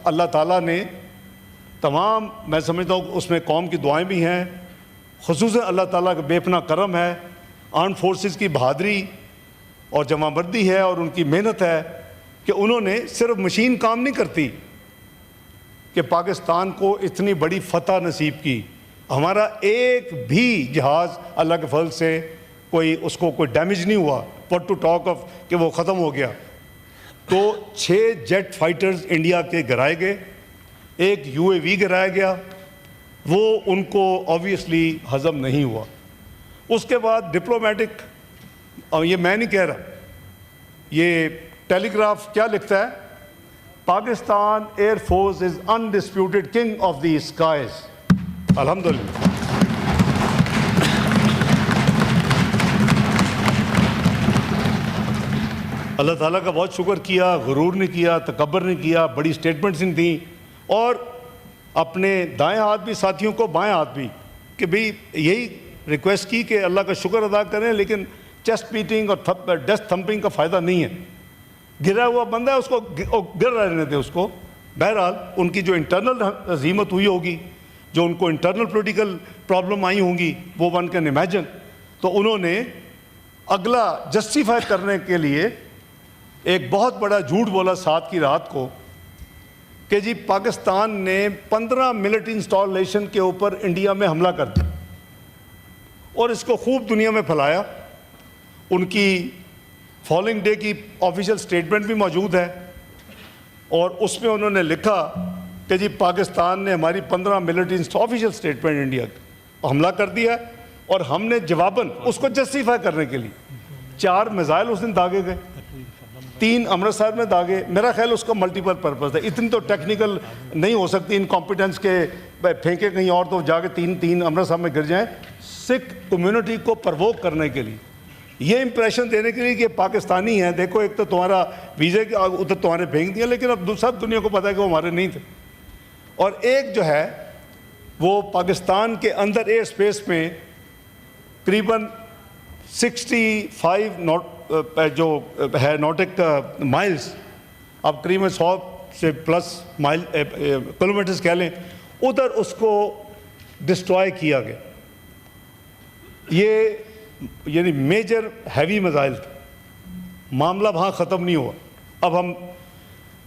اللہ تعالیٰ نے تمام، میں سمجھتا ہوں اس میں قوم کی دعائیں بھی ہیں، خصوصاً اللہ تعالیٰ کا بے پناہ کرم ہے، آرم فورسز کی بہادری اور جمع بردی ہے اور ان کی محنت ہے کہ انہوں نے صرف مشین کام نہیں کرتی کہ پاکستان کو اتنی بڑی فتح نصیب کی. ہمارا ایک بھی جہاز اللہ کے فضل سے اس کو کوئی ڈیمیج نہیں ہوا، واٹ ٹو ٹاک آف کہ وہ ختم ہو گیا. تو 6 جیٹ فائٹرز انڈیا کے گرائے گئے، ایک UAV گرایا گیا، وہ ان کو آبویسلی ہضم نہیں ہوا. اس کے بعد ڈپلومیٹک، اور یہ میں نہیں کہہ رہا، یہ ٹیلی گراف کیا لکھتا ہے؟ Pakistan air force is undisputed king of the skies. الحمدللہ. اللہ تعالیٰ کا بہت شکر کیا، غرور نہیں کیا، تکبر نہیں کیا، بڑی سٹیٹمنٹس نہیں دیں، اور اپنے دائیں ہاتھ بھی ساتھیوں کو بائیں ہاتھ بھی کہ بھئی یہی ریکویسٹ کی کہ اللہ کا شکر ادا کریں، لیکن چیسٹ بیٹنگ اور ڈیسک تھمپنگ کا فائدہ نہیں ہے. گرا ہوا بندہ ہے، اس کو گر رہنے دے اس کو. بہرحال ان کی جو انٹرنل ہزیمت ہوئی ہوگی، جو ان کو انٹرنل پولیٹیکل پرابلم آئی ہوں گی، وہ ون کین امیجن. تو انہوں نے اگلا جسٹیفائی کرنے کے لیے ایک بہت بڑا جھوٹ بولا 7 کی رات کو کہ جی پاکستان نے 15 ملٹری انسٹالیشن کے اوپر انڈیا میں حملہ کر دیا، اور اس کو خوب دنیا میں پھیلایا. ان کی فالوئنگ ڈے کی آفیشیل سٹیٹمنٹ بھی موجود ہے، اور اس میں انہوں نے لکھا کہ جی پاکستان نے ہماری 15 ملٹری آفیشیل سٹیٹمنٹ انڈیا کا حملہ کر دیا، اور ہم نے جواباً اس کو جسٹیفائی کرنے کے لیے 4 میزائل اس دن داغے گئے، 3 امرتسر میں داغے. میرا خیال اس کا ملٹیپل پرپز ہے، اتنی تو ٹیکنیکل نہیں ہو سکتی انکمپیٹنس کے پھینکے کہیں اور تو جا کے 3 امرتسر میں گر جائیں. سکھ کمیونٹی کو پرووک کرنے کے لیے، یہ امپریشن دینے کے لیے کہ پاکستانی ہیں، دیکھو ایک تو تمہارا ویزے کے ادھر تمہارے پھینک دیا، لیکن اب سب دنیا کو پتہ ہے کہ وہ ہمارے نہیں تھے. اور ایک جو ہے وہ پاکستان کے اندر ایئر سپیس میں تقریباً 65 جو ہے نوٹک مائلز، اب تقریباً 100 سے پلس مائل کلومیٹرز کہہ لیں، ادھر اس کو ڈسٹرائے کیا گیا. یہ یعنی میجر ہیوی میزائل تھا. معاملہ وہاں ختم نہیں ہوا. اب ہم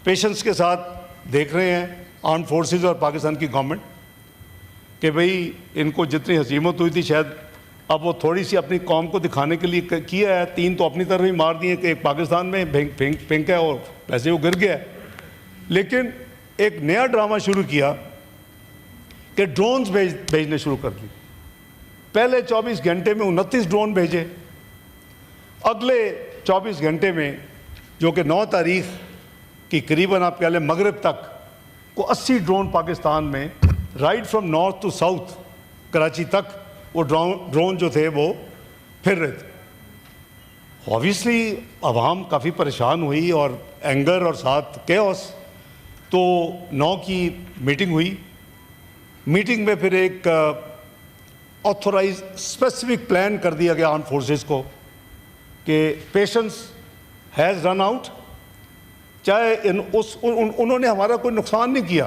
پیشنس کے ساتھ دیکھ رہے ہیں آرم فورسز اور پاکستان کی گورنمنٹ کہ بھئی ان کو جتنی ہزیمت ہوئی تھی شاید اب وہ تھوڑی سی اپنی قوم کو دکھانے کے لیے کیا ہے. 3 تو اپنی طرف ہی مار دیے کہ ایک پاکستان میں پھینکا ہے اور ویسے وہ گر گیا ہے. لیکن ایک نیا ڈرامہ شروع کیا کہ ڈرونز بھیجنے شروع کر دی. پہلے 24 گھنٹے میں 29 ڈرون بھیجے. اگلے 24 گھنٹے میں جو کہ 9 تاریخ کی قریباً آپ کہہ لیں مغرب تک کو 80 ڈرون پاکستان میں right from north to south Karachi تک وہ ڈرون جو تھے وہ پھر رہے تھے. اوبیسلی عوام کافی پریشان ہوئی اور اینگر اور ساتھ کیوس. تو 9 کی میٹنگ ہوئی. میٹنگ میں پھر ایک آتھورائز اسپیسیفک پلان کر دیا گیا آرم فورسز کو کہ پیشنس ہیز رن آؤٹ. چاہے انہوں نے ہمارا کوئی نقصان نہیں کیا.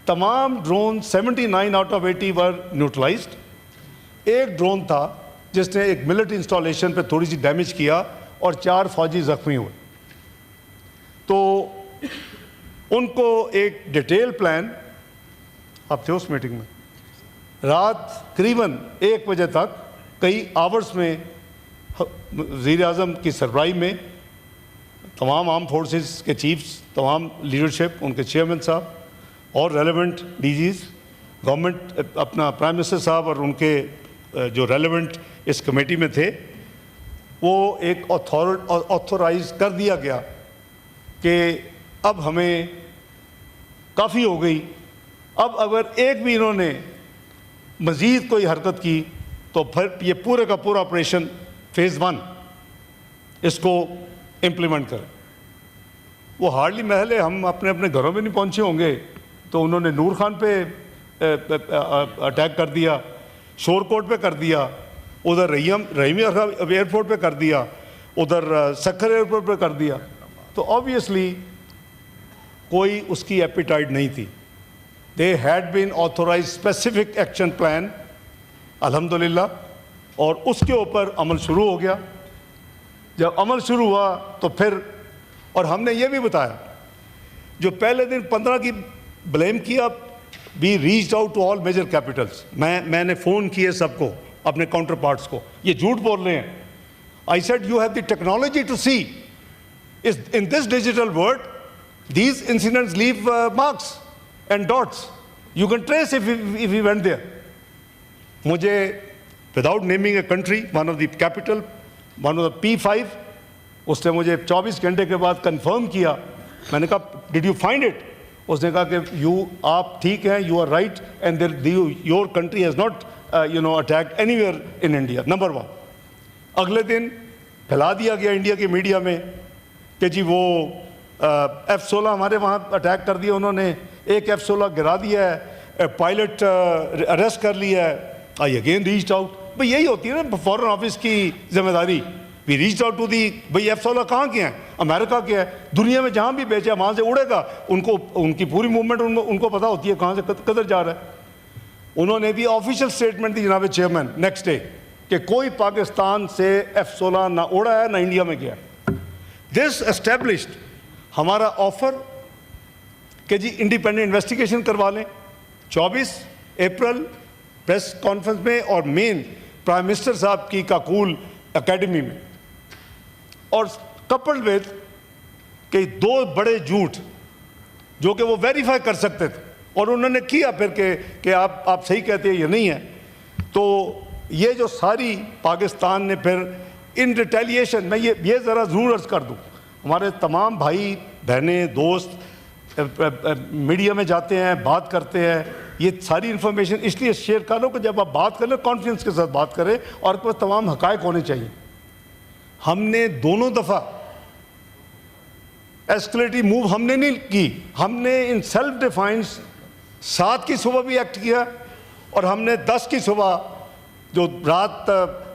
تمام drone 79 out of 80 were neutralised. ایک ڈرون تھا جس نے ایک ملٹری انسٹالیشن پہ تھوڑی سی ڈیمیج کیا اور 4 فوجی زخمی ہوئے. تو ان کو ایک ڈیٹیل پلان، آپ تھے اس میٹنگ میں، رات قریباً 1 بجے تک کئی آورز میں وزیر اعظم کی سربراہی میں تمام آرم فورسز کے چیفز، تمام لیڈرشپ، ان کے چیئرمین صاحب اور ریلیونٹ ڈی جیز گورنمنٹ، اپنا پرائم منسٹر صاحب اور ان کے جو ریلیونٹ اس کمیٹی میں تھے، وہ ایک آتھورائز کر دیا گیا کہ اب ہمیں کافی ہو گئی. اب اگر ایک بھی انہوں نے مزید کوئی حرکت کی تو پھر یہ پورے کا پورا آپریشن فیز 1 اس کو امپلیمنٹ کریں. وہ ہارڈلی محل ہے، ہم اپنے اپنے گھروں میں نہیں پہنچے ہوں گے تو انہوں نے نور خان پہ اٹیک کر دیا، شور کوٹ پہ کر دیا، ادھر رحیمی ایئرپورٹ پہ کر دیا، ادھر سکھر ایئرپورٹ پہ کر دیا. تو آبویسلی کوئی اس کی ایپیٹائٹ نہیں تھی. They had been authorize specific action plan الحمدللہ, اور اس کے اوپر عمل شروع ہو گیا. جب عمل شروع ہوا تو پھر, اور ہم نے یہ بھی بتایا, جو پہلے دن 15 کی بلیم کیا, we reached out to all major capitals. میں نے فون کیے سب کو, اپنے کاؤنٹر پارٹس کو, یہ جھوٹ بول رہے ہیں. I said you have the technology to see is in this digital world these incidents leave marks and dots. You can trace if we went there. مجھے without naming a country, one of the capital, one of the P5, اس نے مجھے 24 گھنٹے کے بعد confirm کیا. میں نے کہا did you find it? اس نے کہا کہ آپ ٹھیک ہیں, you are right, and your country has not attacked anywhere in India. Number one. اگلے دن پھیلا دیا گیا انڈیا کی میڈیا میں کہ جی وہ F-16 ہمارے وہاں اٹیک کر دیا انہوں نے, ایک F-16 گرا دیا ہے, پائلٹ اریسٹ کر لیا ہے. I again reached out. بھئی یہی ہوتی ہے نا فارن آفس کی ذمہ داری. وی ریچڈ آؤٹ ٹو دی, بھئی F-16 کہاں کے ہیں؟ امریکہ کے ہے. دنیا میں جہاں بھی بیچے وہاں سے اڑے گا, ان کی پوری موومنٹ ان کو پتہ ہوتی ہے کہاں سے کدھر جا رہا ہے. انہوں نے بھی آفیشیل اسٹیٹمنٹ دی جناب چیئرمین نیکسٹ ڈے کہ کوئی پاکستان سے F-16 نہ اڑا ہے نہ انڈیا میں گیا. دس اسٹیبلشڈ ہمارا آفر کہ جی انڈیپینڈنٹ انویسٹیگیشن کروا لیں. 24 اپریل پریس کانفرنس میں, اور مین پرائم منسٹر صاحب کی کاکول اکیڈمی میں, اور کپلڈ ود کہ 2 بڑے جھوٹ جو کہ وہ ویریفائی کر سکتے تھے, اور انہوں نے کیا پھر کہ آپ صحیح کہتے ہیں یہ نہیں ہے. تو یہ جو ساری پاکستان نے پھر ان ریٹیلیشن, میں یہ ذرا ضرور عرض کر دوں, ہمارے تمام بھائی بہنیں دوست میڈیا میں جاتے ہیں, بات کرتے ہیں, یہ ساری انفارمیشن اس لیے شیئر کر لو کہ جب آپ بات کریں کانفیڈنس کے ساتھ بات کریں, اور آپ کے پاس تمام حقائق ہونے چاہیے. ہم نے دونوں دفعہ ایسکلیٹی موو ہم نے نہیں کی. ہم نے ان سیلف ڈیفائنس 7 کی صبح بھی ایکٹ کیا, اور ہم نے 10 کی صبح جو رات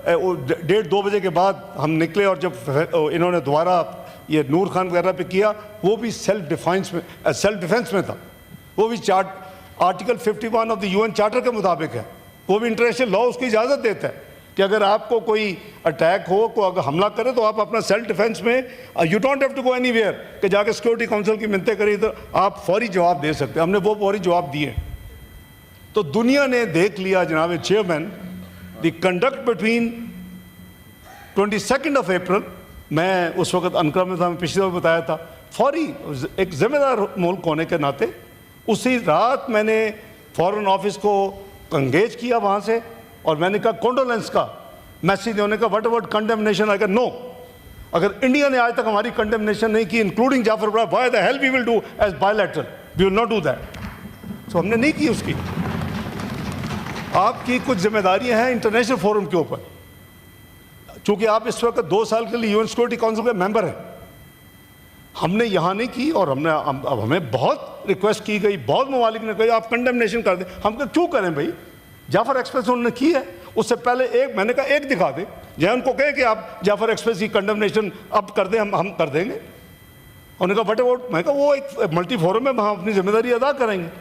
1:30-2 بجے کے بعد ہم نکلے, اور جب انہوں نے دوبارہ یہ نور خان وغیرہ پہ کیا, وہ بھی سیلف ڈیفینس میں تھا. وہ بھی article 51 of the UN charter کے مطابق ہے. وہ بھی انٹرنیشنل لا اس کی اجازت دیتا ہے کہ اگر آپ کو کوئی اٹیک ہو, کوئی اگر حملہ کرے, تو آپ اپنا سیلف ڈیفینس میں you don't have to go anywhere کہ جا کے سیکورٹی کونسل کی منتیں کری, تو آپ فوری جواب دے سکتے ہیں. ہم نے وہ فوری جواب دیے. تو دنیا نے دیکھ لیا جناب چیئرمین, دی کنڈکٹ بٹوین 22 اپریل, میں اس وقت انقرہ میں تھا, میں پچھلے دفعہ بتایا تھا, فوری ایک ذمہ دار ملک ہونے کے ناطے اسی رات میں نے فارن آفس کو انگیج کیا وہاں سے, اور میں نے کہا کونڈولنس کا میسیج دینے کا, وٹ اباؤٹ کنڈیمنیشن؟ آئی کہا نو, اگر انڈیا نے آج تک ہماری کنڈیمنیشن نہیں کی انکلوڈنگ جعفر برا, why the hell we will do as bilateral, we will not do that. So ہم نے نہیں کی اس کی. آپ کی کچھ ذمہ داریاں ہیں انٹرنیشنل فورم کے اوپر, چونکہ آپ اس وقت 2 سال کے لیے UN سیکورٹی کونسل کے ممبر ہیں. ہم نے یہاں نہیں کی, اور اب ہمیں بہت ریکویسٹ کی گئی, بہت ممالک نے کہا آپ کنڈیمنیشن کر دیں. ہم کہا کیوں کریں بھائی, جعفر ایکسپریس انہوں نے کی ہے, اس سے پہلے میں نے کہا ایک دکھا دیں, جہاں ان کو کہیں کہ آپ جعفر ایکسپریس کی کنڈیمنیشن اب کر دیں, ہم کر دیں گے. انہوں نے کہا وٹ اباؤٹ, میں نے کہا وہ ایک ملٹی فورم ہے, وہاں اپنی ذمہ داری ادا کریں گے.